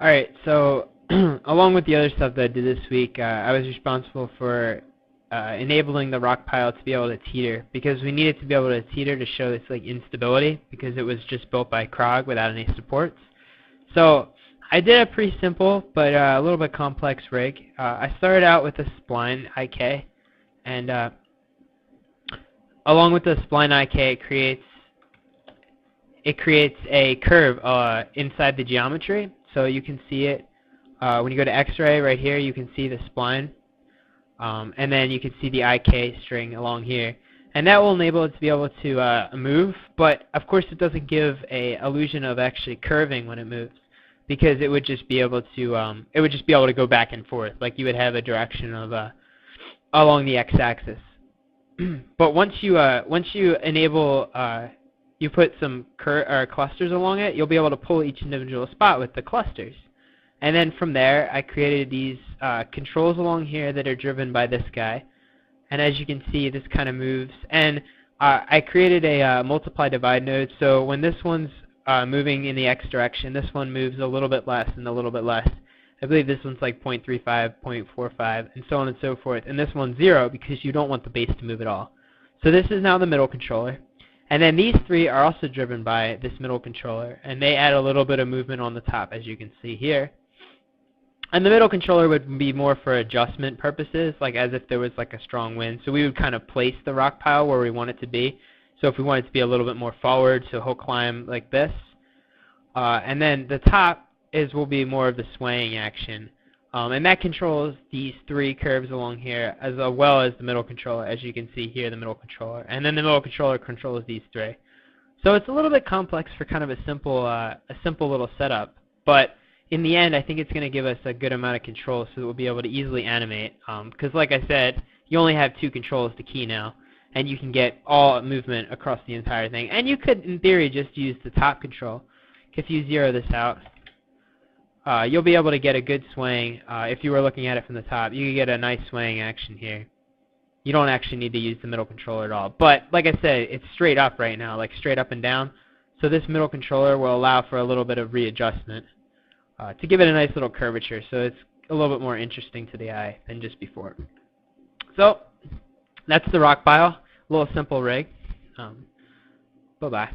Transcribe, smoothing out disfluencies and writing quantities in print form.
Alright, so along with the other stuff that I did this week, I was responsible for enabling the rock pile to be able to teeter, because we needed to be able to teeter to show this like instability, because it was just built by Krog without any supports. So I did a pretty simple but a little bit complex rig. I started out with a spline IK, and along with the spline IK, it creates a curve inside the geometry. So you can see it when you go to X-ray right here. You can see the spline, and then you can see the IK string along here, and that will enable it to be able to move. But of course, it doesn't give a illusion of actually curving when it moves, because it would just be able to go back and forth, like you would have a direction of along the x-axis. But once you enable you put some clusters along it, you'll be able to pull each individual spot with the clusters. And then from there, I created these controls along here that are driven by this guy. And as you can see, this kind of moves. And I created a multiply divide node, so when this one's moving in the x direction, this one moves a little bit less and a little bit less. I believe this one's like 0.35, 0.45, and so on and so forth. And this one's 0 because you don't want the base to move at all. So this is now the middle controller. And then these three are also driven by this middle controller, and they add a little bit of movement on the top, as you can see here. And the middle controller would be more for adjustment purposes, like as if there was like a strong wind. So we would kind of place the rock pile where we want it to be. So if we want it to be a little bit more forward, so he'll climb like this. And then the top will be more of the swaying action. And that controls these three curves along here, as well as the middle controller, as you can see here, the middle controller. And then the middle controller controls these three. So it's a little bit complex for kind of a simple little setup. But in the end, I think it's going to give us a good amount of control, so that we'll be able to easily animate. Because like I said, you only have two controls to key now, and you can get all movement across the entire thing. And you could, in theory, just use the top control. If you zero this out, you'll be able to get a good swaying. If you were looking at it from the top, you could get a nice swaying action here. You don't actually need to use the middle controller at all. But like I said, it's straight up right now, like straight up and down. So this middle controller will allow for a little bit of readjustment to give it a nice little curvature. So it's a little bit more interesting to the eye than just before. So that's the rock pile. A little simple rig. Bye-bye.